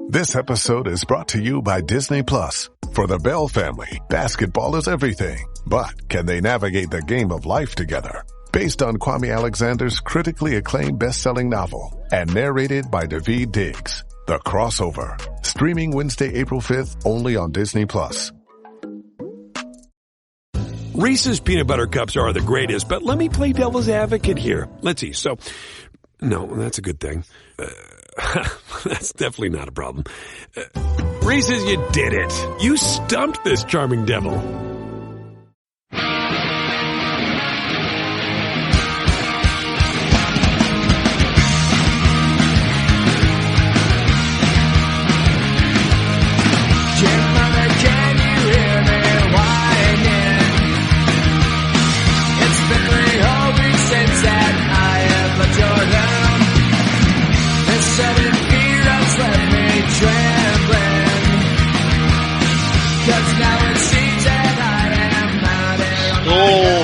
This episode is brought to you by Disney Plus. For the Bell family, basketball is everything. But can they navigate the game of life together? Based on Kwame Alexander's critically acclaimed best-selling novel and narrated by Daveed Diggs, The Crossover. Streaming Wednesday, April 5th, only on Disney Plus. Reese's Peanut Butter Cups are the greatest, but let me play devil's advocate here. Let's see. So, no, that's a good thing. That's definitely not a problem. Reese's, you did it. You stumped this charming devil.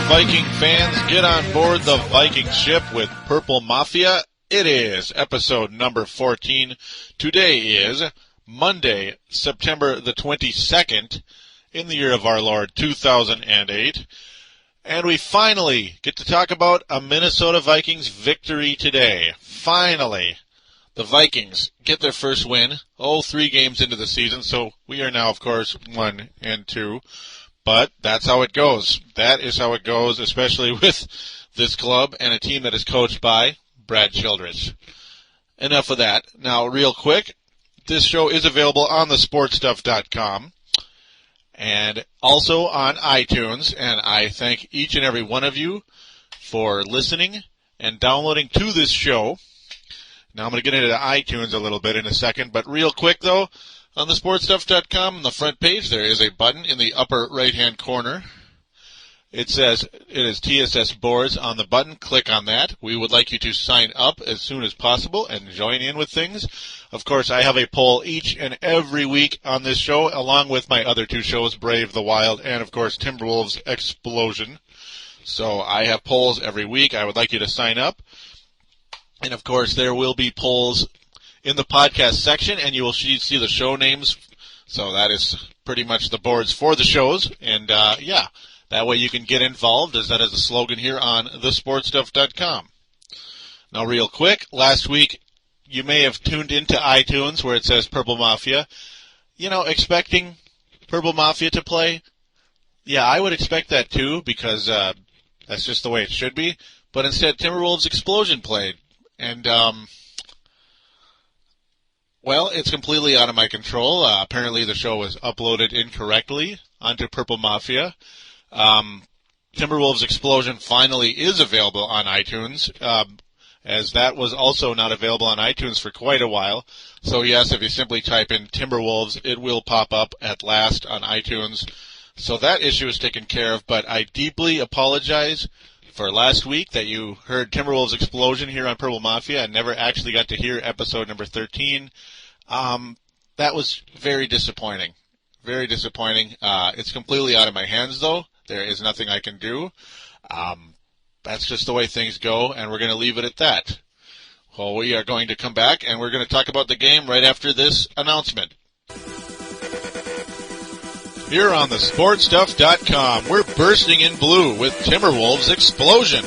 Viking fans, get on board the Viking ship with Purple Mafia. It is episode number 14. Today is Monday, September the 22nd, in the year of our Lord 2008. And we finally get to talk about a Minnesota Vikings victory today. Finally, the Vikings get their first win. 3 games into the season, so we are now, of course, 1-2. But that's how it goes. That is how it goes, especially with this club and a team that is coached by Brad Childress. Enough of that. Now, real quick, this show is available on thesportstuff.com and also on iTunes. And I thank each and every one of you for listening and downloading to this show. Now, I'm going to get into iTunes a little bit in a second, but real quick, though, on thesportstuff.com, on the front page, there is a button in the upper right-hand corner. It says it is TSS Boards on the button. Click on that. We would like you to sign up as soon as possible and join in with things. Of course, I have a poll each and every week on this show, along with my other 2 shows, Brave the Wild and, of course, Timberwolves Explosion. So I have polls every week. I would like you to sign up. And, of course, there will be polls in the podcast section, and you will see the show names. So that is pretty much the boards for the shows. And, that way you can get involved, as that is a slogan here on thesportstuff.com. Now, real quick, last week you may have tuned into iTunes where it says Purple Mafia. Expecting Purple Mafia to play? Yeah, I would expect that too, because that's just the way it should be. But instead, Timberwolves Explosion played. And, well, it's completely out of my control. Apparently the show was uploaded incorrectly onto Purple Mafia. Timberwolves Explosion finally is available on iTunes, as that was also not available on iTunes for quite a while. So yes, if you simply type in Timberwolves, it will pop up at last on iTunes. So that issue is taken care of, but I deeply apologize for last week that you heard Timberwolves Explosion here on Purple Mafia and never actually got to hear episode number 13. That was very disappointing. Very disappointing. It's completely out of my hands, though. There is nothing I can do. That's just the way things go, and we're going to leave it at that. Well, we are going to come back, and we're going to talk about the game right after this announcement. Here on thesportstuff.com, we're bursting in blue with Timberwolves Explosion.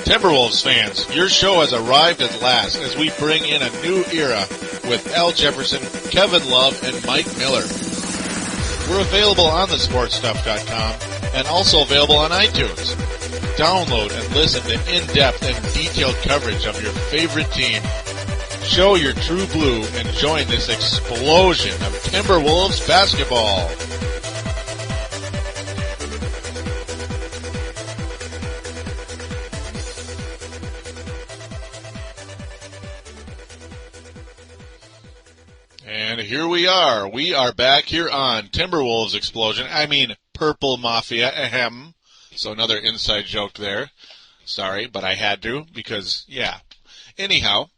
Timberwolves fans, your show has arrived at last as we bring in a new era with Al Jefferson, Kevin Love, and Mike Miller. We're available on thesportstuff.com and also available on iTunes. Download and listen to in-depth and detailed coverage of your favorite team. Show your true blue and join this explosion of Timberwolves basketball. And here we are. We are back here on Timberwolves Explosion. I mean, Purple Mafia. Ahem. So another inside joke there. Sorry, but I had to because, yeah. Anyhow,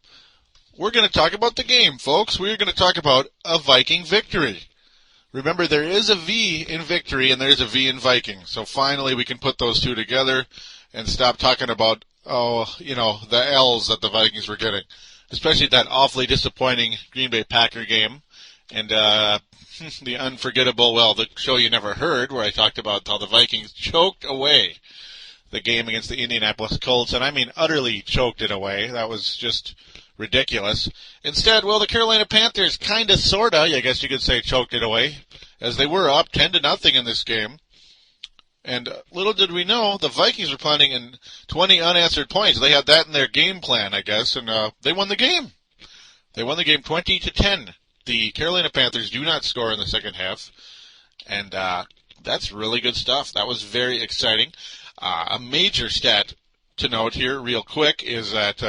we're going to talk about the game, folks. We're going to talk about a Viking victory. Remember, there is a V in victory and there's a V in Viking. So finally we can put those two together and stop talking about, the L's that the Vikings were getting. especially that awfully disappointing Green Bay Packer game. And the unforgettable, the show you never heard, where I talked about how the Vikings choked away the game against the Indianapolis Colts, and I mean utterly choked it away. That was just ridiculous. Instead, the Carolina Panthers kind of, sort of, I guess you could say, choked it away, as they were up 10-0 in this game. And little did we know, the Vikings were planning in 20 unanswered points. They had that in their game plan, I guess, and they won the game. They won the game 20-10. The Carolina Panthers do not score in the second half, and that's really good stuff. That was very exciting. A major stat to note here real quick is that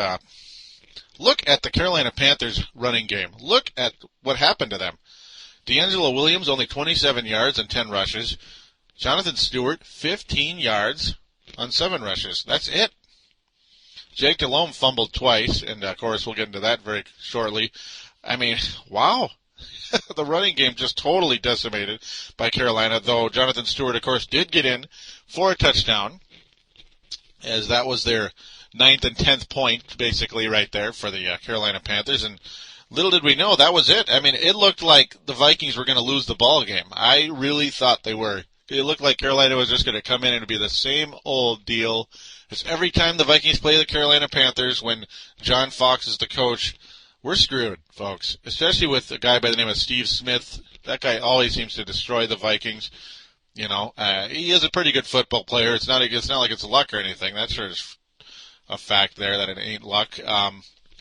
look at the Carolina Panthers running game. Look at what happened to them. D'Angelo Williams, only 27 yards and 10 rushes. Jonathan Stewart, 15 yards on 7 rushes. That's it. Jake Delhomme fumbled twice, and of course we'll get into that very shortly. I mean, wow. The running game just totally decimated by Carolina, though Jonathan Stewart, of course, did get in for a touchdown, as that was their 9th and 10th point, basically, right there for the Carolina Panthers. And little did we know, that was it. I mean, it looked like the Vikings were going to lose the ball game. I really thought they were. It looked like Carolina was just going to come in and be the same old deal as every time the Vikings play the Carolina Panthers when John Fox is the coach. We're screwed, folks, especially with a guy by the name of Steve Smith. That guy always seems to destroy the Vikings. You know, he is a pretty good football player. It's not like it's luck or anything. That's sure is a fact there that it ain't luck.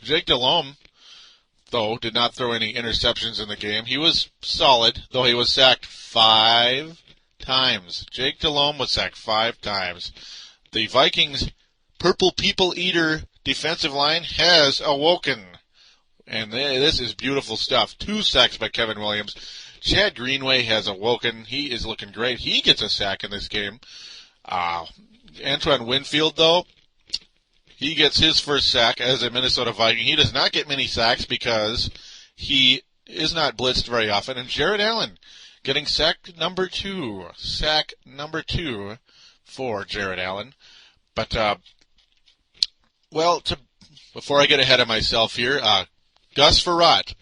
Jake Delhomme, though, did not throw any interceptions in the game. He was solid, though he was sacked 5 times. Jake Delhomme was sacked 5 times. The Vikings' purple people eater defensive line has awoken. And this is beautiful stuff. 2 sacks by Kevin Williams. Chad Greenway has awoken. He is looking great. He gets a sack in this game. Antoine Winfield, though, he gets his first sack as a Minnesota Viking. He does not get many sacks because he is not blitzed very often. And Jared Allen getting sack number 2. Sack number 2 for Jared Allen. But, before I get ahead of myself here, Gus Frerotte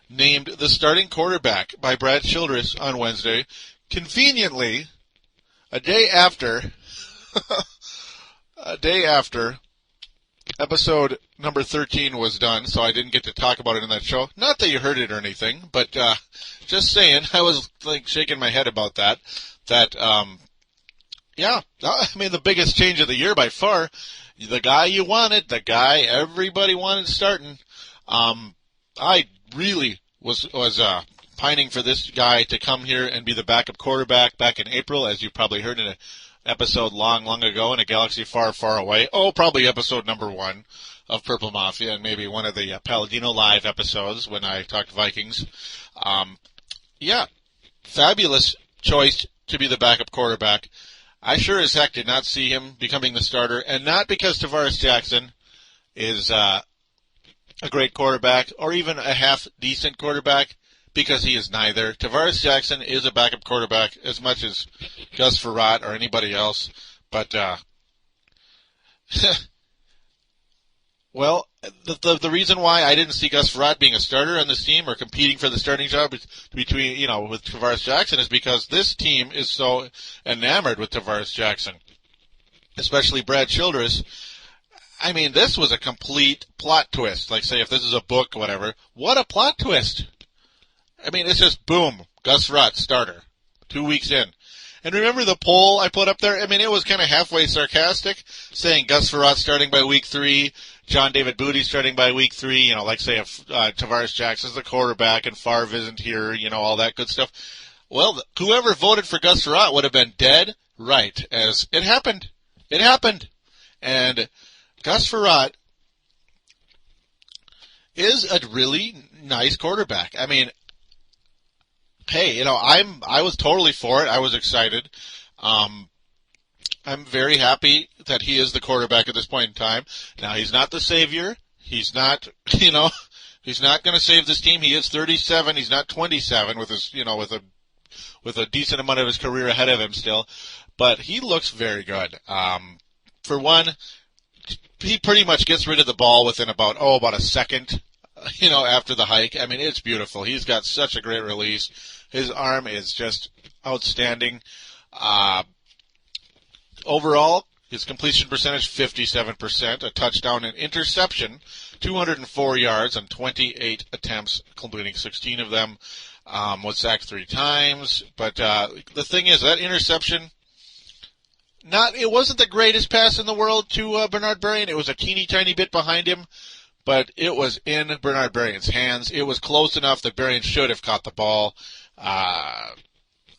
named the starting quarterback by Brad Childress on Wednesday, conveniently a day after episode number 13 was done, so I didn't get to talk about it in that show. Not that you heard it or anything, but just saying, I was shaking my head about that. The biggest change of the year by far. The guy you wanted, the guy everybody wanted starting. I really was pining for this guy to come here and be the backup quarterback back in April, as you probably heard in an episode long ago in a galaxy far, far away. Oh, probably episode number 1 of Purple Mafia, and maybe one of the Paladino Live episodes when I talked Vikings. Fabulous choice to be the backup quarterback. I sure as heck did not see him becoming the starter, and not because Tarvaras Jackson is a great quarterback or even a half-decent quarterback, because he is neither. Tarvaras Jackson is a backup quarterback as much as Gus Frerotte or anybody else, but the reason why I didn't see Gus Frerotte being a starter on this team or competing for the starting job between with Tarvaras Jackson is because this team is so enamored with Tarvaras Jackson, especially Brad Childress. I mean, this was a complete plot twist. Like, say, if this is a book, whatever, what a plot twist. I mean, it's just boom, Gus Frerotte, starter, 2 weeks in. And remember the poll I put up there? I mean, it was kind of halfway sarcastic, saying Gus Frerotte starting by week 3, John David Booty starting by week 3, if Tarvaras Jackson's the quarterback and Favre isn't here, all that good stuff. Well, whoever voted for Gus Frerotte would have been dead right, as it happened. It happened. And Gus Frerotte is a really nice quarterback. I mean, hey, I was totally for it. I was excited. I'm very happy that he is the quarterback at this point in time. Now, he's not the savior. He's not, he's not going to save this team. He is 37. He's not 27 with his, with a decent amount of his career ahead of him still. But he looks very good. For one, he pretty much gets rid of the ball within about a second, after the hike. I mean, it's beautiful. He's got such a great release. His arm is just outstanding. Overall, his completion percentage, 57%, a touchdown and interception, 204 yards on 28 attempts, completing 16 of them, was sacked 3 times. But the thing is, that interception, it wasn't the greatest pass in the world to Bernard Berrien. It was a teeny tiny bit behind him, but it was in Bernard Berrien's hands. It was close enough that Berrien should have caught the ball. I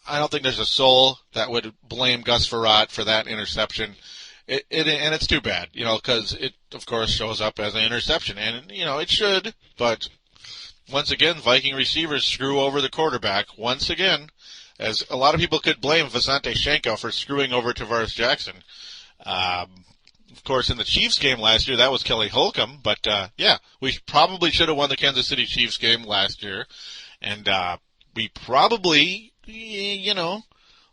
don't think there's a soul that would blame Gus Frerotte for that interception. And it's too bad, because it, of course, shows up as an interception. And, it should, but once again, Viking receivers screw over the quarterback once again, as a lot of people could blame Visanthe Shenko for screwing over Tarvaras Jackson. Of course, in the Chiefs game last year, that was Kelly Holcomb. But, we probably should have won the Kansas City Chiefs game last year. And we probably,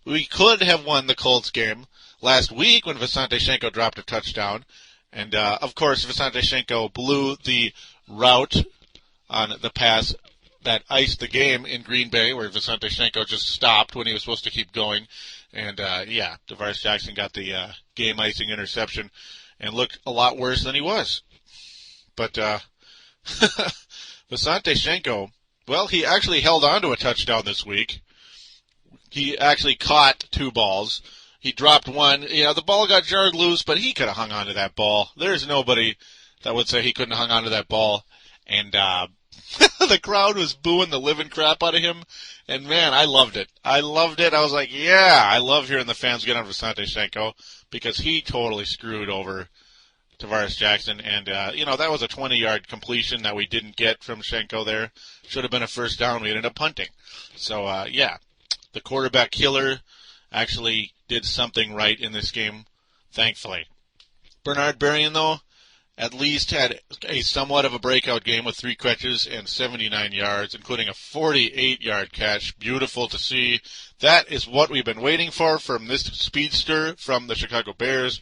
we could have won the Colts game last week when Visanthe Shenko dropped a touchdown. And, of course, Visanthe Shenko blew the route on the pass that iced the game in Green Bay, where Visanthe Shenko just stopped when he was supposed to keep going. And, Tarvaras Jackson got the game-icing interception and looked a lot worse than he was. But Visanthe Shenko, well, he actually held on to a touchdown this week. He actually caught 2 balls. He dropped one. The ball got jarred loose, but he could have hung on to that ball. There's nobody that would say he couldn't have hung on to that ball. And the crowd was booing the living crap out of him. And, man, I loved it. I was like, yeah, I love hearing the fans get on Visanthe Shenko because he totally screwed over Tarvaras Jackson. And, that was a 20-yard completion that we didn't get from Shenko there. Should have been a first down. We ended up punting. So, the quarterback killer actually did something right in this game, thankfully. Bernard Berrien, though, at least had a somewhat of a breakout game with 3 catches and 79 yards, including a 48-yard catch. Beautiful to see. That is what we've been waiting for from this speedster from the Chicago Bears.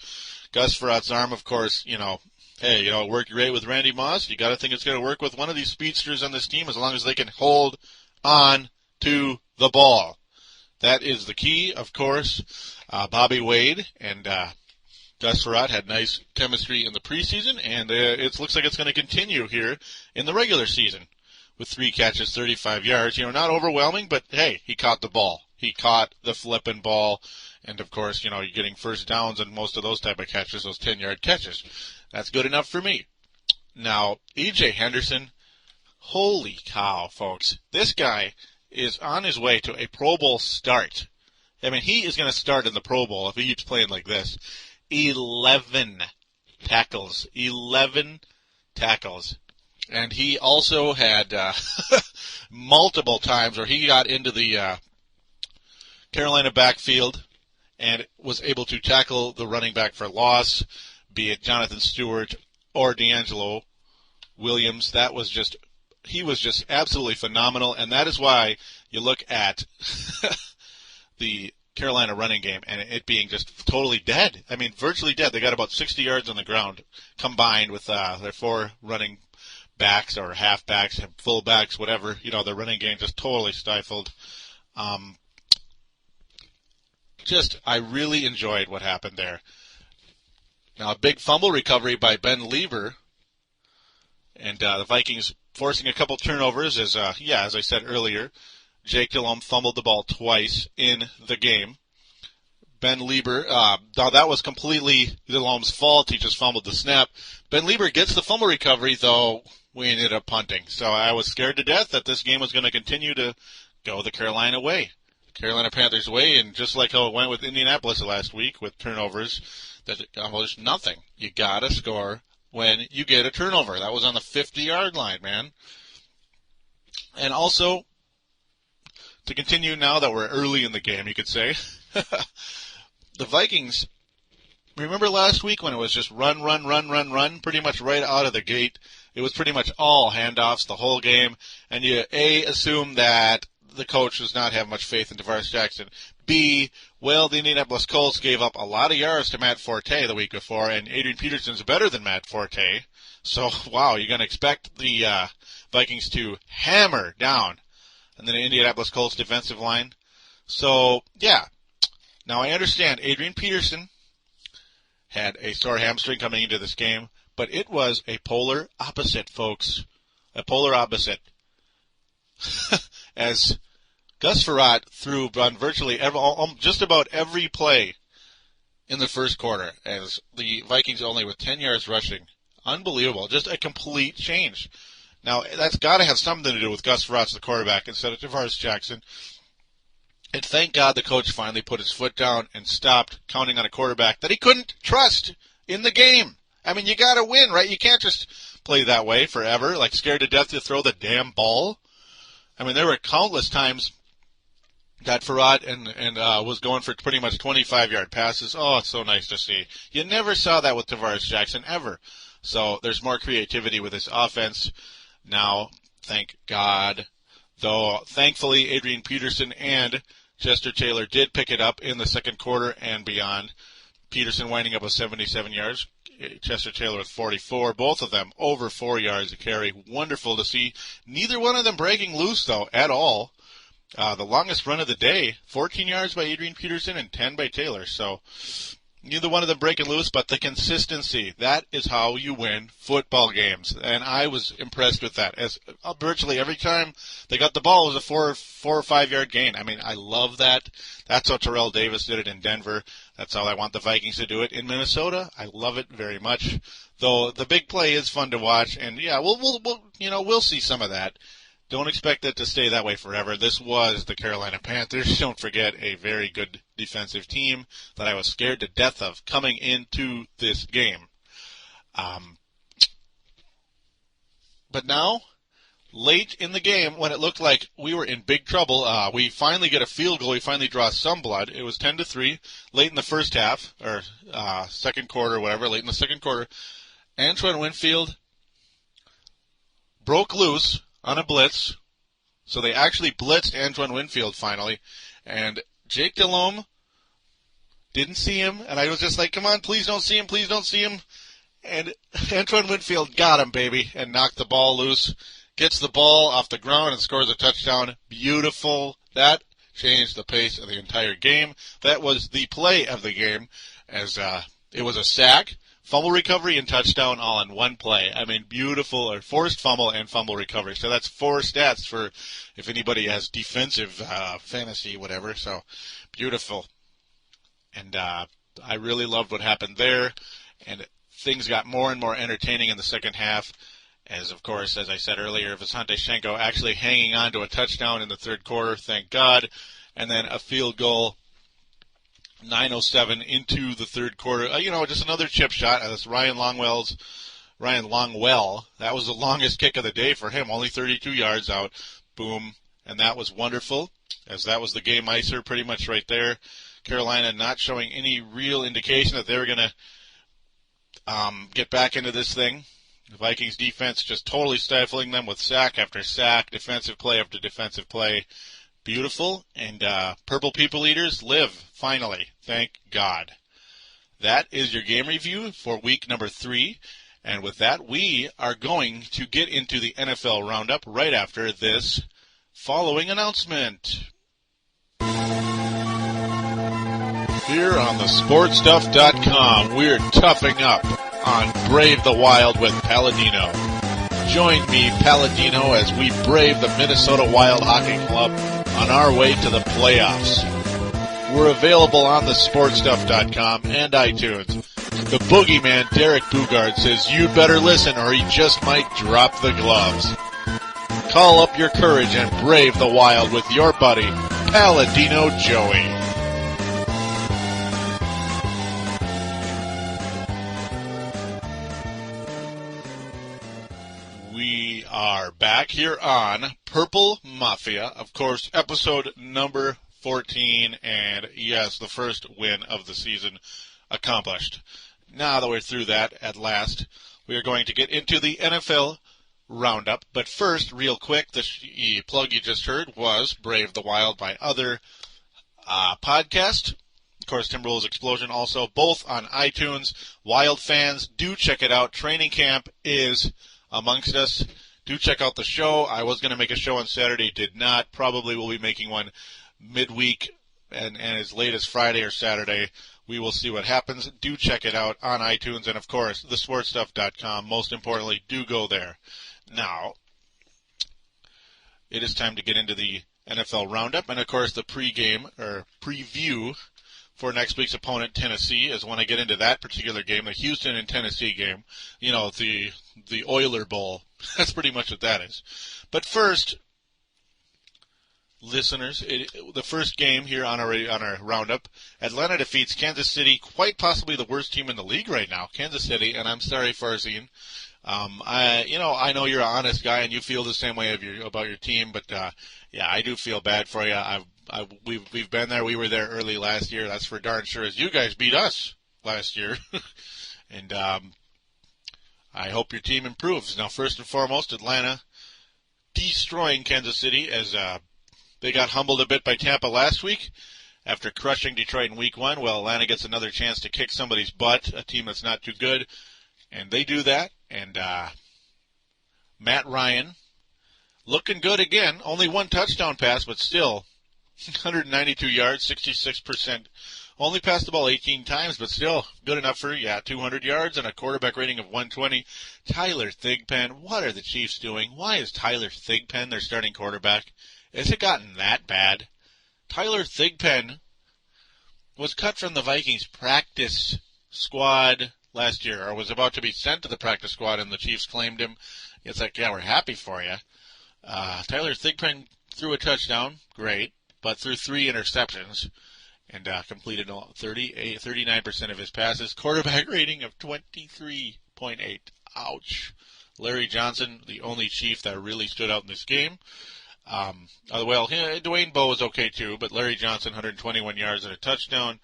Gus Ferrotte's arm, of course, it worked great with Randy Moss. You got to think it's going to work with one of these speedsters on this team as long as they can hold on to the ball. That is the key, of course. Bobby Wade and Gus Frerotte had nice chemistry in the preseason, and it looks like it's going to continue here in the regular season with 3 catches, 35 yards. Not overwhelming, but, hey, he caught the ball. He caught the flipping ball, and, of course, you're getting first downs and most of those type of catches, those 10-yard catches. That's good enough for me. Now, E.J. Henderson, holy cow, folks. This guy is on his way to a Pro Bowl start. I mean, he is going to start in the Pro Bowl if he keeps playing like this. 11 tackles. 11 tackles. And he also had multiple times where he got into the Carolina backfield and was able to tackle the running back for loss, be it Jonathan Stewart or D'Angelo Williams. He was just absolutely phenomenal, and that is why you look at the Carolina running game and it being just totally dead. I mean, virtually dead. They got about 60 yards on the ground combined with their 4 running backs or halfbacks, fullbacks, whatever. Their running game just totally stifled. I really enjoyed what happened there. Now, a big fumble recovery by Ben Lieber, and the Vikings forcing a couple turnovers, as I said earlier. Jake Delhomme fumbled the ball twice in the game. Ben Lieber, now that was completely Delhomme's fault. He just fumbled the snap. Ben Lieber gets the fumble recovery, though we ended up punting. So I was scared to death that this game was going to continue to go the Carolina way. Carolina Panthers way, and just like how it went with Indianapolis last week with turnovers, that accomplished nothing. You got to score when you get a turnover. That was on the 50-yard line, man. And also, to continue now that we're early in the game, you could say, the Vikings, remember last week when it was just run, pretty much right out of the gate? It was pretty much all handoffs the whole game, and you, assume that the coach does not have much faith in Tarvaras Jackson. B, well, the Indianapolis Colts gave up a lot of yards to Matt Forte the week before, and Adrian Peterson's better than Matt Forte. So, wow, you're going to expect the Vikings to hammer down on the Indianapolis Colts defensive line. So, yeah. Now, I understand Adrian Peterson had a sore hamstring coming into this game, but it was a polar opposite, folks. A polar opposite. As Gus Frerotte threw on virtually just about every play in the first quarter, as the Vikings only with 10 yards rushing. Unbelievable. Just a complete change. Now, that's got to have something to do with Gus Frerotte, the quarterback, instead of Tarvaras Jackson. And thank God the coach finally put his foot down and stopped counting on a quarterback that he couldn't trust in the game. I mean, you got to win, right? You can't just play that way forever, like scared to death to throw the damn ball. I mean, there were countless times that Frerotte and was going for pretty much 25-yard passes. Oh, it's so nice to see. You never saw that with Tarvaras Jackson, ever. So there's more creativity with his offense now, thank God. Though, thankfully, Adrian Peterson and Chester Taylor did pick it up in the second quarter and beyond. Peterson winding up with 77 yards. Chester Taylor with 44. Both of them over 4 yards a carry. Wonderful to see. Neither one of them breaking loose, though, at all. The longest run of the day, 14 yards by Adrian Peterson and 10 by Taylor. So neither one of them breaking loose, but the consistency. That is how you win football games. And I was impressed with that. As virtually every time they got the ball, it was a 4 or 5 yard gain. I mean, I love that. That's how Terrell Davis did it in Denver. That's how I want the Vikings to do it in Minnesota. I love it very much. Though the big play is fun to watch, and yeah, we'll see some of that. Don't expect it to stay that way forever. This was the Carolina Panthers. Don't forget, a very good defensive team that I was scared to death of coming into this game. But now, late in the game, when it looked like we were in big trouble, we finally get a field goal. We finally draw some blood. It was 10-3 late in the first half, or second quarter, whatever, late in the second quarter. Antoine Winfield broke loose on a blitz. So they actually blitzed Antoine Winfield finally. And Jake Delhomme didn't see him. And I was just like, come on, please don't see him, please don't see him. And Antoine Winfield got him, baby, and knocked the ball loose. Gets the ball off the ground and scores a touchdown. Beautiful. That changed the pace of the entire game. That was the play of the game, as it was a sack, fumble recovery, and touchdown all in one play. I mean, beautiful, or forced fumble and fumble recovery. So that's 4 stats for if anybody has defensive fantasy, whatever. So beautiful. And I really loved what happened there. And things got more and more entertaining in the second half. As, of course, as I said earlier, Visanthe Shenko actually hanging on to a touchdown in the third quarter, thank God. And then a field goal, 9:07 into the third quarter. Just another chip shot. That's Ryan Longwell. That was the longest kick of the day for him, only 32 yards out. Boom. And that was wonderful, as that was the game icer pretty much right there. Carolina not showing any real indication that they were going to get back into this thing. The Vikings defense just totally stifling them with sack after sack, defensive play after defensive play. Beautiful. And Purple People Eaters live, finally. Thank God. That is your game review for week number 3. And with that, we are going to get into the NFL Roundup right after this following announcement. Here on thesportstuff.com, we're toughing up on Brave the Wild with Paladino. Join me, Paladino, as we brave the Minnesota Wild Hockey Club on our way to the playoffs. We're available on thesportstuff.com and iTunes. The boogeyman, Derek Bugard, says you'd better listen or he just might drop the gloves. Call up your courage and brave the Wild with your buddy, Paladino Joey. We are back here on Purple Mafia, of course, episode number 14, and yes, the first win of the season accomplished. Now that we're through that, at last, we are going to get into the NFL roundup. But first, real quick, the plug you just heard was Brave the Wild by Other podcast. Of course, Timberwolves Explosion also, both on iTunes. Wild fans, do check it out. Training camp is amongst us. Do check out the show. I was going to make a show on Saturday, did not. Probably will be making one midweek and as late as Friday or Saturday. We will see what happens. Do check it out on iTunes and, of course, thesportstuff.com. Most importantly, do go there. Now, it is time to get into the NFL Roundup and, of course, the pregame or preview for next week's opponent, Tennessee, is when I get into that particular game, the Houston and Tennessee game. You know, the Oiler Bowl. That's pretty much what that is. But first, listeners, the first game here on our roundup, Atlanta defeats Kansas City, quite possibly the worst team in the league right now, Kansas City, and I'm sorry, Farzine. I know you're an honest guy and you feel the same way about your team, but yeah, I do feel bad for you. We've been there. We were there early last year. That's for darn sure. As you guys beat us last year, and I hope your team improves. Now, first and foremost, Atlanta destroying Kansas City as they got humbled a bit by Tampa last week after crushing Detroit in Week 1. Well, Atlanta gets another chance to kick somebody's butt, a team that's not too good, and they do that. And Matt Ryan looking good again. Only one touchdown pass, but still 192 yards, 66%. Only passed the ball 18 times, but still good enough for, 200 yards and a quarterback rating of 120. Tyler Thigpen, what are the Chiefs doing? Why is Tyler Thigpen their starting quarterback? Has it gotten that bad? Tyler Thigpen was cut from the Vikings practice squad last year, or was about to be sent to the practice squad, and the Chiefs claimed him. It's like, yeah, we're happy for you. Tyler Thigpen threw a touchdown, great, but threw 3 interceptions and completed 39% of his passes. Quarterback rating of 23.8. Ouch. Larry Johnson, the only Chief that really stood out in this game. Dwayne Bowe was okay too, but Larry Johnson, 121 yards and a touchdown.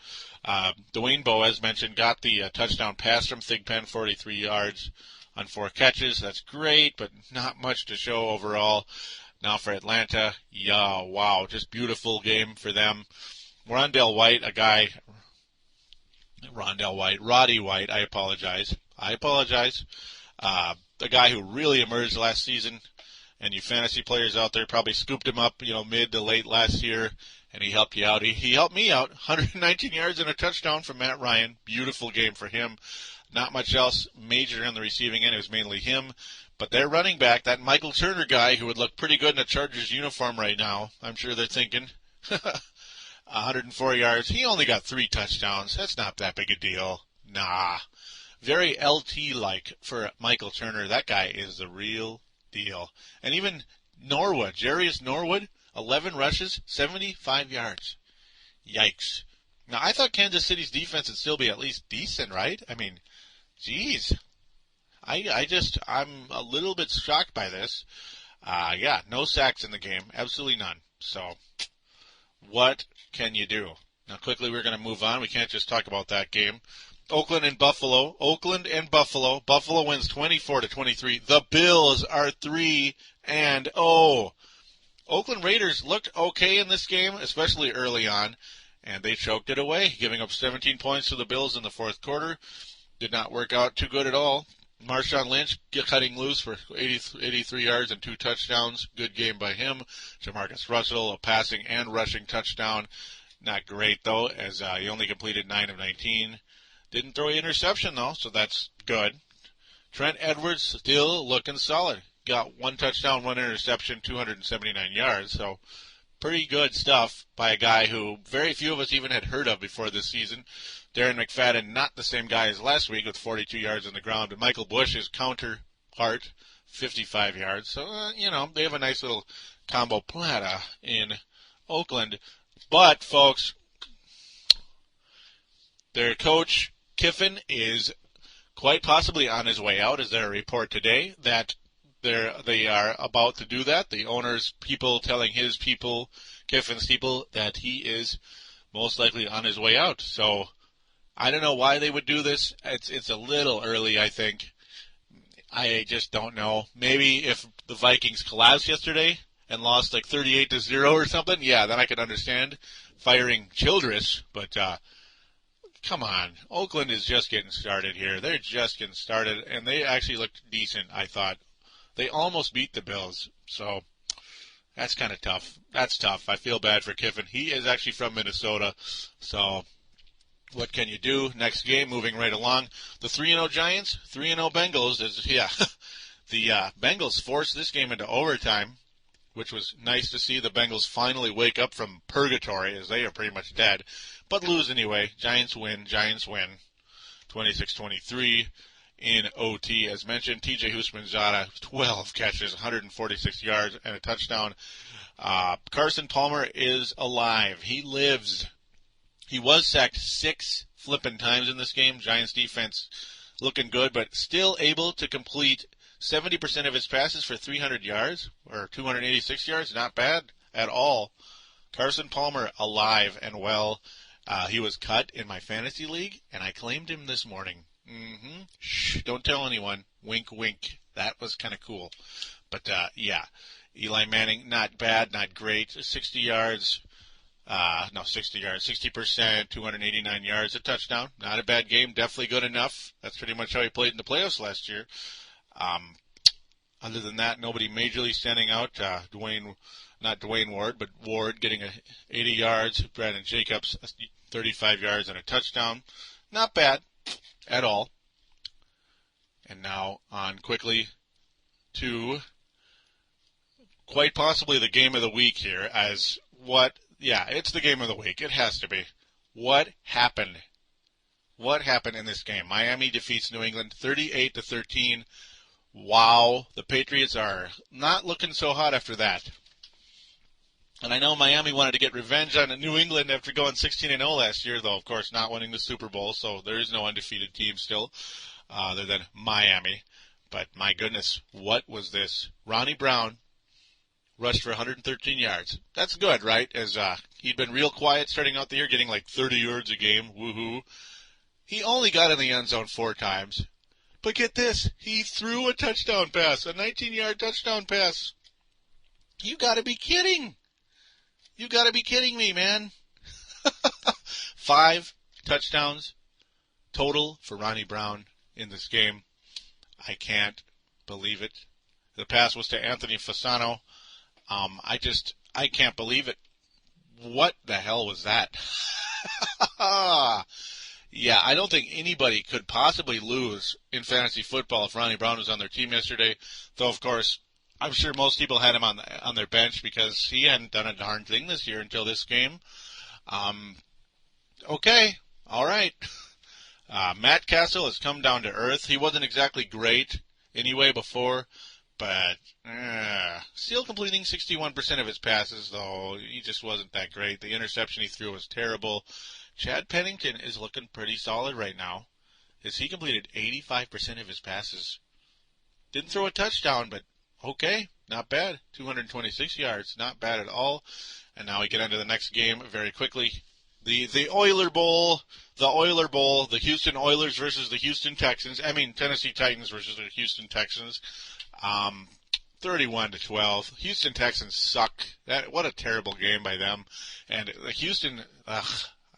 Dwayne Bowe, as mentioned, got the touchdown pass from Thigpen, 43 yards on 4 catches. That's great, but not much to show overall. Now for Atlanta, wow, just beautiful game for them. Roddy White, I apologize. A guy who really emerged last season, and you fantasy players out there probably scooped him up, mid to late last year, and he helped you out. He helped me out. 119 yards and a touchdown from Matt Ryan. Beautiful game for him. Not much else major on the receiving end. It was mainly him. But their running back, that Michael Turner guy who would look pretty good in a Chargers uniform right now, I'm sure they're thinking, 104 yards. He only got 3 touchdowns. That's not that big a deal. Nah. Very LT-like for Michael Turner. That guy is the real deal. And even Norwood, Jarius Norwood, 11 rushes, 75 yards. Yikes. Now, I thought Kansas City's defense would still be at least decent, right? I mean, geez. I'm a little bit shocked by this. No sacks in the game. Absolutely none. So, what can you do? Now, quickly, we're going to move on. We can't just talk about that game. Oakland and Buffalo. Buffalo wins 24-23. The Bills are 3-0. Oakland Raiders looked okay in this game, especially early on, and they choked it away, giving up 17 points to the Bills in the fourth quarter. Did not work out too good at all. Marshawn Lynch cutting loose for 83 yards and 2 touchdowns. Good game by him. Jamarcus Russell, a passing and rushing touchdown. Not great, though, as he only completed 9 of 19. Didn't throw an interception, though, so that's good. Trent Edwards still looking solid. Got 1 touchdown, 1 interception, 279 yards. So pretty good stuff by a guy who very few of us even had heard of before this season. Darren McFadden, not the same guy as last week with 42 yards on the ground. But Michael Bush, his counterpart, 55 yards. So, they have a nice little combo plata in Oakland. But, folks, their coach, Kiffin, is quite possibly on his way out. Is there a report today that they are about to do that? The owner's people telling his people, Kiffin's people, that he is most likely on his way out. So I don't know why they would do this. It's a little early, I think. I just don't know. Maybe if the Vikings collapsed yesterday and lost like 38-0 or something, yeah, then I could understand firing Childress. But come on, Oakland is just getting started here. They're just getting started, and they actually looked decent, I thought. They almost beat the Bills, so that's kind of tough. That's tough. I feel bad for Kiffin. He is actually from Minnesota, so what can you do? Next game, moving right along. The 3-0 Giants, 3-0 Bengals. The Bengals forced this game into overtime, which was nice to see the Bengals finally wake up from purgatory, as they are pretty much dead, but lose anyway. Giants win. 26-23 in OT. As mentioned, TJ Houshmandzadeh, 12 catches, 146 yards, and a touchdown. Carson Palmer is alive. He lives. He was sacked 6 flipping times in this game. Giants defense looking good, but still able to complete 70% of his passes for 300 yards, or 286 yards. Not bad at all. Carson Palmer alive and well. He was cut in my fantasy league, and I claimed him this morning. Shh, don't tell anyone. Wink, wink. That was kind of cool. But, yeah, Eli Manning, not bad, not great. 60 yards. 60%, 289 yards, a touchdown. Not a bad game, definitely good enough. That's pretty much how he played in the playoffs last year. Other than that, nobody majorly standing out. Not Dwayne Ward, but Ward getting 80 yards. Brandon Jacobs, 35 yards and a touchdown. Not bad at all. And now on quickly to quite possibly the game of the week here, yeah, it's the game of the week. It has to be. What happened? What happened in this game? Miami defeats New England 38-13. Wow, the Patriots are not looking so hot after that. And I know Miami wanted to get revenge on New England after going 16-0 last year, though, of course, not winning the Super Bowl, so there is no undefeated team still other than Miami. But my goodness, what was this? Ronnie Brown rushed for 113 yards. That's good, right? As he'd been real quiet starting out the year, getting like 30 yards a game. Woohoo. He only got in the end zone 4 times. But get this, he threw a touchdown pass, a 19-yard touchdown pass. You got to be kidding. You got to be kidding me, man. 5 touchdowns total for Ronnie Brown in this game. I can't believe it. The pass was to Anthony Fasano. I can't believe it. What the hell was that? Yeah, I don't think anybody could possibly lose in fantasy football if Ronnie Brown was on their team yesterday. Though, of course, I'm sure most people had him on their bench because he hadn't done a darn thing this year until this game. Okay, all right. Matt Castle has come down to earth. He wasn't exactly great anyway before, but still completing 61% of his passes, though he just wasn't that great. The interception he threw was terrible. Chad Pennington is looking pretty solid right now, as he completed 85% of his passes. Didn't throw a touchdown, but okay, not bad. 226 yards, not bad at all. And now we get into the next game very quickly. The Oiler Bowl, the Houston Oilers versus the Houston Texans. Tennessee Titans versus the Houston Texans. 31-12. Houston Texans suck. What a terrible game by them. And the Houston,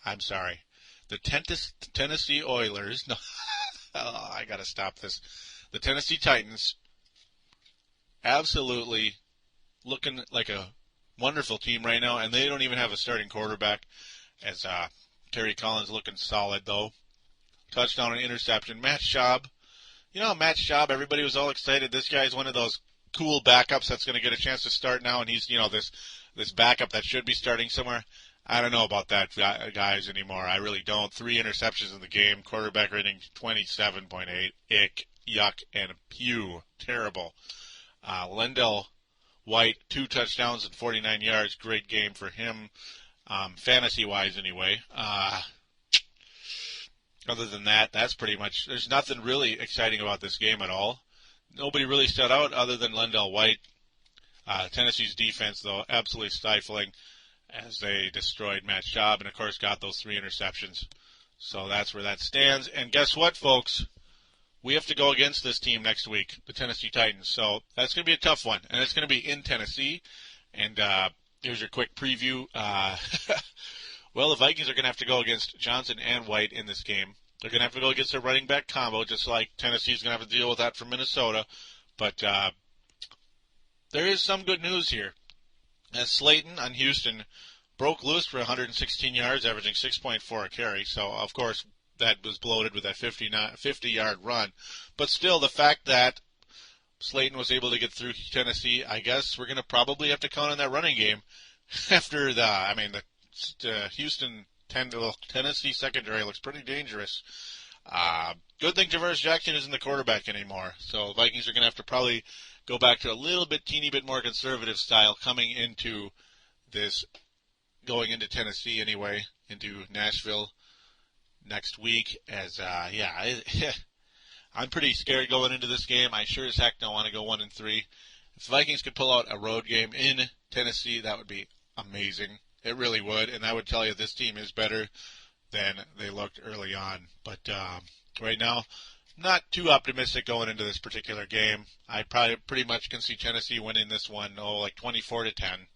I'm sorry. The Tennessee Oilers. No, I got to stop this. The Tennessee Titans, absolutely looking like a wonderful team right now, and they don't even have a starting quarterback. As Terry Collins looking solid, though. Touchdown and interception. Matt Schaub. Matt Schaub, everybody was all excited. This guy's one of those cool backups that's going to get a chance to start now, and he's, this backup that should be starting somewhere. I don't know about that, guys, anymore. I really don't. 3 interceptions in the game. Quarterback rating 27.8. Ick, yuck, and pew. Terrible. Lendell White, 2 touchdowns and 49 yards. Great game for him, fantasy-wise anyway. Other than that, that's pretty much, there's nothing really exciting about this game at all. Nobody really stood out other than Lendell White. Tennessee's defense, though, absolutely stifling as they destroyed Matt Schaub and, of course, got those 3 interceptions. So that's where that stands. And guess what, folks? we have to go against this team next week, the Tennessee Titans. So that's going to be a tough one, and it's going to be in Tennessee. And here's your quick preview. Well, the Vikings are going to have to go against Johnson and White in this game. They're going to have to go against a running back combo, just like Tennessee's going to have to deal with that from Minnesota. But there is some good news here. As Slayton on Houston broke loose for 116 yards, averaging 6.4 a carry. So, of course, that was bloated with that 50-yard run. But still, the fact that Slayton was able to get through Tennessee, I guess we're going to probably have to count on that running game after the Houston Tennessee secondary looks pretty dangerous. Good thing Tarvaras Jackson isn't the quarterback anymore. So Vikings are going to have to probably go back to a teeny bit more conservative style coming into Tennessee anyway, into Nashville next week. As I'm pretty scared going into this game. I sure as heck don't want to go 1-3. If the Vikings could pull out a road game in Tennessee, that would be amazing. It really would, and I would tell you this team is better than they looked early on. But right now, not too optimistic going into this particular game. I probably pretty much can see Tennessee winning this one, 24-10.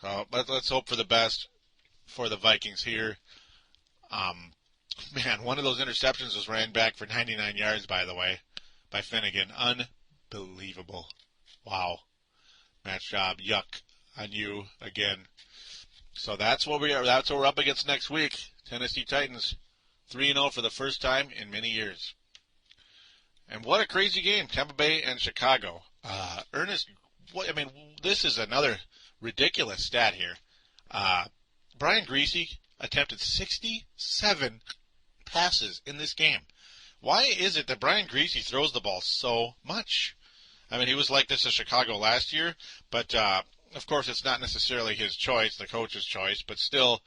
So let's hope for the best for the Vikings here. One of those interceptions was ran back for 99 yards, by the way, by Finnegan. Unbelievable. Wow. Match job. Yuck on you again. So that's what we are. That's what we're up against next week. Tennessee Titans, 3-0 for the first time in many years. And what a crazy game, Tampa Bay and Chicago. This is another ridiculous stat here. Brian Griese attempted 67 passes in this game. Why is it that Brian Griese throws the ball so much? He was like this in Chicago last year, but of course it's not necessarily his choice, the coach's choice, but still,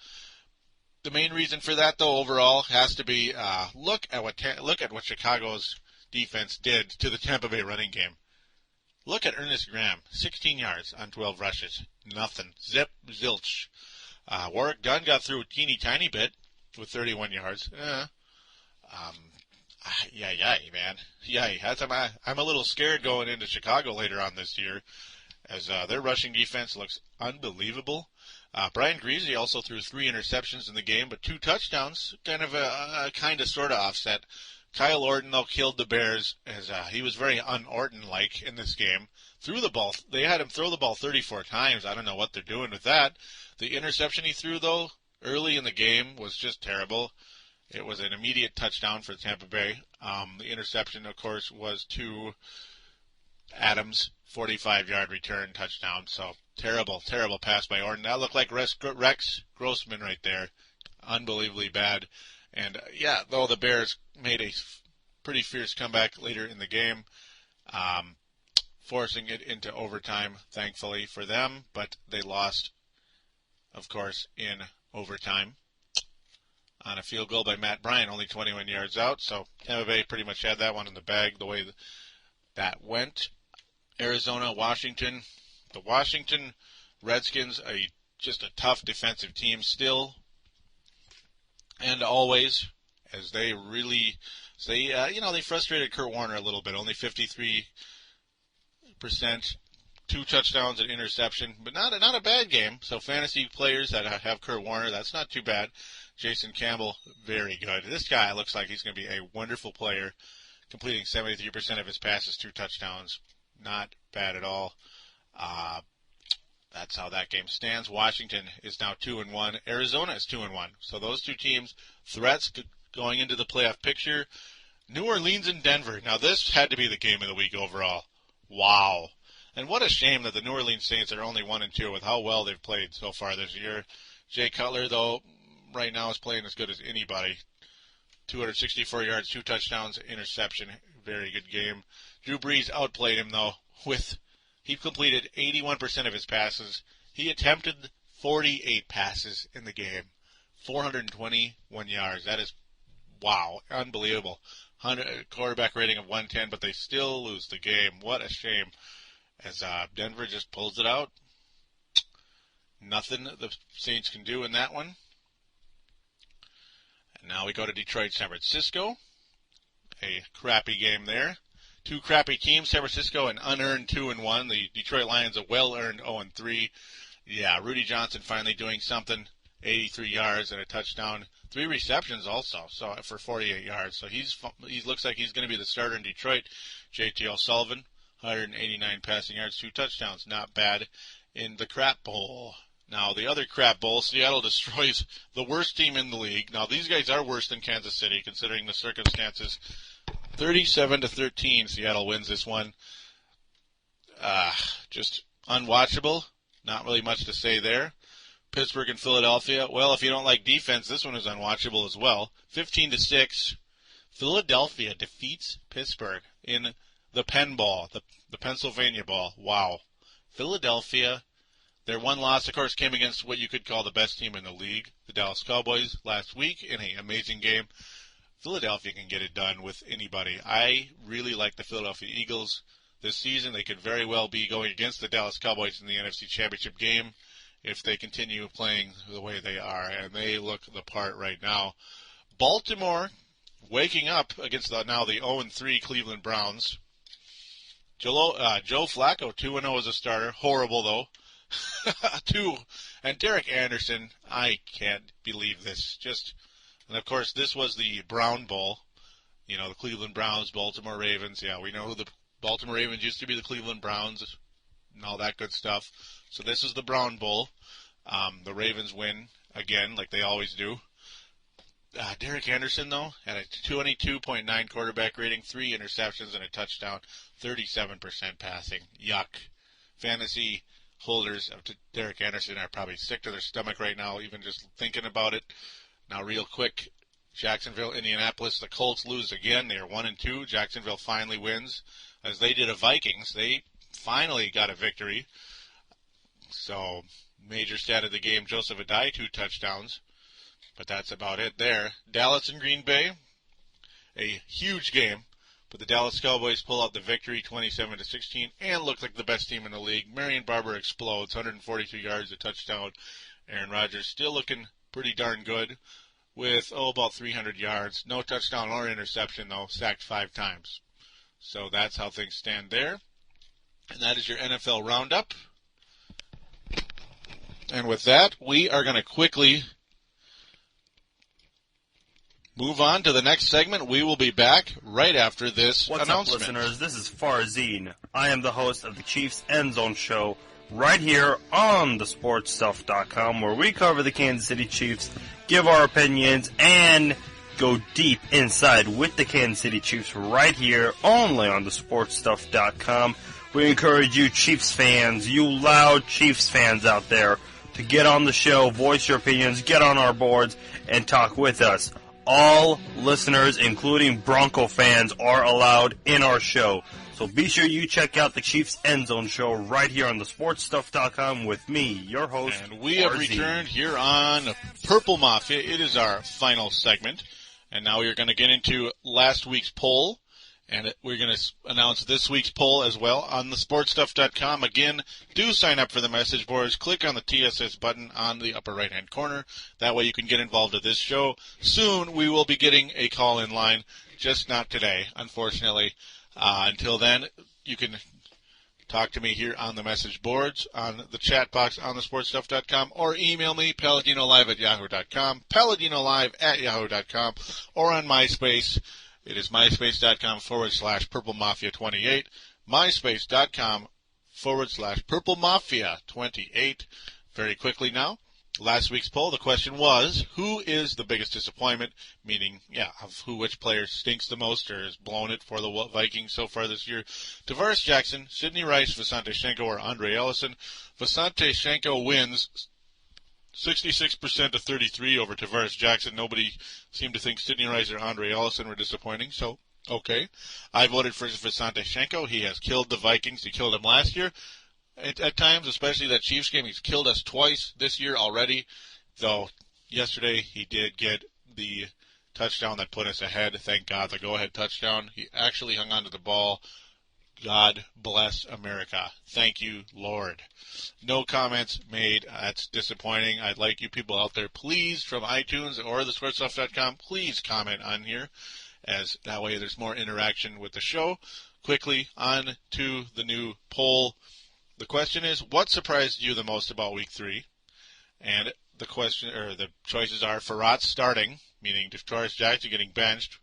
the main reason for that, though, overall, has to be look at what Chicago's defense did to the Tampa Bay running game. Look at Ernest Graham, 16 yards on 12 rushes, nothing, zip, zilch. Warwick Dunn got through a teeny tiny bit with 31 yards. Man. I'm a little scared going into Chicago later on this year, as their rushing defense looks unbelievable. Brian Griese also threw 3 interceptions in the game, but 2 touchdowns, kind of sort of offset. Kyle Orton, though, killed the Bears, as he was very un-Orton-like in this game. Threw the ball. They had him throw the ball 34 times. I don't know what they're doing with that. The interception he threw, though, early in the game was just terrible. It was an immediate touchdown for Tampa Bay. The interception, of course, was to Adams, 45-yard return touchdown. So terrible pass by Orton. That looked like Rex Grossman right there. Unbelievably bad. And, though the Bears made a pretty fierce comeback later in the game, forcing it into overtime, thankfully for them. But they lost, of course, in overtime on a field goal by Matt Bryant, only 21 yards out. So Tampa Bay pretty much had that one in the bag the way that went. Arizona, Washington. The Washington Redskins are just a tough defensive team still and always, as they frustrated Kurt Warner a little bit. Only 53%, 2 touchdowns and interception, but not a bad game. So fantasy players that have Kurt Warner, that's not too bad. Jason Campbell, very good. This guy looks like he's going to be a wonderful player, completing 73% of his passes, 2 touchdowns. Not bad at all. That's how that game stands. Washington is now 2-1. Arizona is 2-1. So those 2 teams, threats going into the playoff picture. New Orleans and Denver. Now this had to be the game of the week overall. Wow. And what a shame that the New Orleans Saints are only 1-2 with how well they've played so far this year. Jay Cutler, though, right now is playing as good as anybody. 264 yards, 2 touchdowns, interception. Very good game. Drew Brees outplayed him, though, he completed 81% of his passes. He attempted 48 passes in the game. 421 yards. That is, wow, unbelievable. Quarterback rating of 110, but they still lose the game. What a shame. As Denver just pulls it out. Nothing the Saints can do in that one. And now we go to Detroit, San Francisco. a crappy game there. Two crappy teams, San Francisco an unearned 2-1. The Detroit Lions a well-earned 0-3. Yeah, Rudy Johnson finally doing something. 83 yards and a touchdown. 3 receptions also, so for 48 yards. So he looks like he's going to be the starter in Detroit. J.T. O'Sullivan, 189 passing yards, 2 touchdowns. Not bad in the crap bowl. Now, the other crap bowl, Seattle destroys the worst team in the league. Now, these guys are worse than Kansas City, considering the circumstances. 37-13, Seattle wins this one. Just unwatchable. Not really much to say there. Pittsburgh and Philadelphia. Well, if you don't like defense, this one is unwatchable as well. 15-6. Philadelphia defeats Pittsburgh in the Penn Ball, the Pennsylvania Ball. Wow. Philadelphia, their one loss, of course, came against what you could call the best team in the league, the Dallas Cowboys, last week in an amazing game. Philadelphia can get it done with anybody. I really like the Philadelphia Eagles this season. They could very well be going against the Dallas Cowboys in the NFC Championship game if they continue playing the way they are, and they look the part right now. Baltimore waking up against the 0-3 Cleveland Browns. Joe Flacco, 2-0 as a starter. Horrible, though. And Derek Anderson, I can't believe this. And of course, this was the Brown Bowl. You know, the Cleveland Browns, Baltimore Ravens. Yeah, we know who the Baltimore Ravens used to be, the Cleveland Browns, and all that good stuff. So this is the Brown Bowl. The Ravens win again, like they always do. Derek Henderson, though, had a 22.9 quarterback rating, 3 interceptions and a touchdown, 37% passing. Yuck. Fantasy holders of Derek Henderson are probably sick to their stomach right now, even just thinking about it. Now, real quick, Jacksonville, Indianapolis, the Colts lose again. They are 1-2. Jacksonville finally wins. As they did a Vikings, they finally got a victory. So, major stat of the game, Joseph Adai, 2 touchdowns. But that's about it there. Dallas and Green Bay, a huge game. But the Dallas Cowboys pull out the victory, 27-16, and look like the best team in the league. Marion Barber explodes, 142 yards, a touchdown. Aaron Rodgers still looking pretty darn good with, about 300 yards. No touchdown or interception, though, sacked 5 times. So that's how things stand there. And that is your NFL Roundup. And with that, we are going to quickly move on to the next segment. We will be back right after this announcement. What's up, listeners? This is Farzine. I am the host of the Chiefs End Zone Show right here on thesportstuff.com, where we cover the Kansas City Chiefs, give our opinions, and go deep inside with the Kansas City Chiefs right here only on thesportstuff.com. We encourage you Chiefs fans, you loud Chiefs fans out there, to get on the show, voice your opinions, get on our boards, and talk with us. All listeners, including Bronco fans, are allowed in our show. So be sure you check out the Chiefs End Zone Show right here on thesportstuff.com with me, your host, And we have returned here on Purple Mafia. It is our final segment. And now we're going to get into last week's poll. And we're going to announce this week's poll as well on thesportstuff.com. Again, do sign up for the message boards. Click on the TSS button on the upper right-hand corner. That way you can get involved with this show. Soon we will be getting a call-in line, just not today, unfortunately. Until then, you can talk to me here on the message boards, on the chat box on thesportstuff.com, or email me, paladinolive@yahoo.com, paladinolive@yahoo.com, or on MySpace. It is myspace.com/PurpleMafia28, myspace.com/PurpleMafia28. Very quickly now, last week's poll, the question was, who is the biggest disappointment? Meaning, which player stinks the most or has blown it for the Vikings so far this year? Tarvaras Jackson, Sidney Rice, Visanthe Shiancoe, or Andre Ellison. Visanthe Shiancoe wins 66% to 33 over Tarvaras Jackson. Nobody seemed to think Sidney Rice or Andre Ellison were disappointing, so okay. I voted for Visanthe Shiancoe. He has killed the Vikings. He killed them last year. At times, especially that Chiefs game, he's killed us twice this year already. Though yesterday he did get the touchdown that put us ahead. Thank God, the go-ahead touchdown. He actually hung on to the ball. God bless America. Thank you, Lord. No comments made. That's disappointing. I'd like you people out there, please, from iTunes or thesportstuff.com, please comment on here as that way there's more interaction with the show. Quickly, on to the new poll. The question is, what surprised you the most about Week 3? And the choices are Frerotte starting, meaning Tarvaras Jackson getting benched.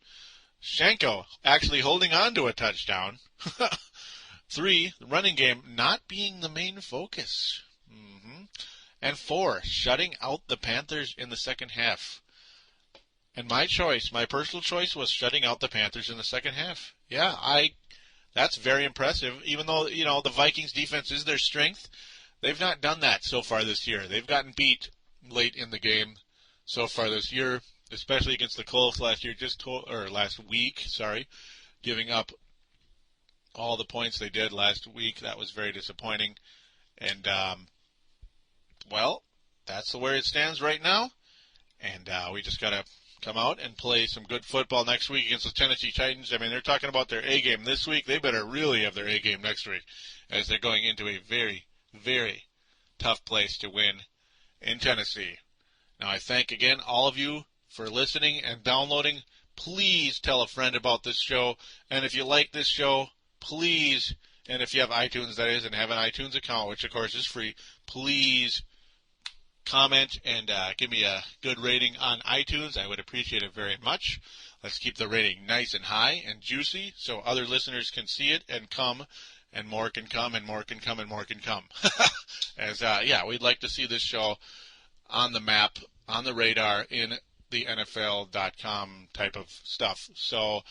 Shanko actually holding on to a touchdown. 3, the running game not being the main focus. And 4, shutting out the Panthers in the second half. And my personal choice was shutting out the Panthers in the second half. Yeah, that's very impressive. Even though, the Vikings defense is their strength, they've not done that so far this year. They've gotten beat late in the game so far this year, especially against the Colts last week, giving up all the points they did last week. That was very disappointing. And, that's where it stands right now. And we just got to come out and play some good football next week against the Tennessee Titans. I mean, they're talking about their A game this week. They better really have their A game next week, as they're going into a very, very tough place to win in Tennessee. Now, I thank again all of you for listening and downloading. Please tell a friend about this show. And if you like this show, please, and if you have iTunes, that is, and have an iTunes account, which of course is free, please comment and give me a good rating on iTunes. I would appreciate it very much. Let's keep the rating nice and high and juicy so other listeners can see it and come, and more can come, and more can come, and more can come. We'd like to see this show on the map, on the radar, in the NFL.com type of stuff. So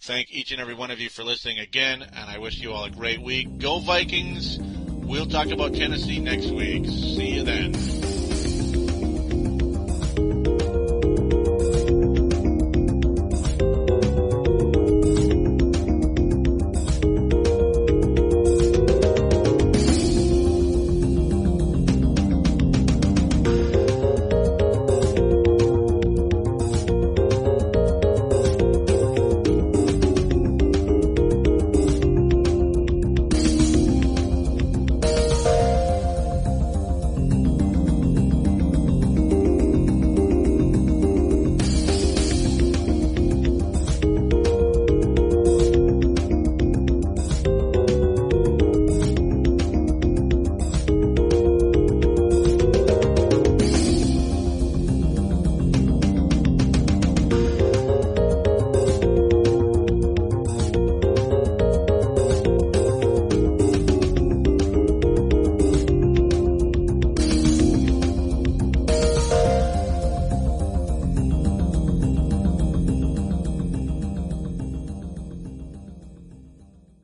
thank each and every one of you for listening again, and I wish you all a great week. Go Vikings! We'll talk about Tennessee next week. See you then.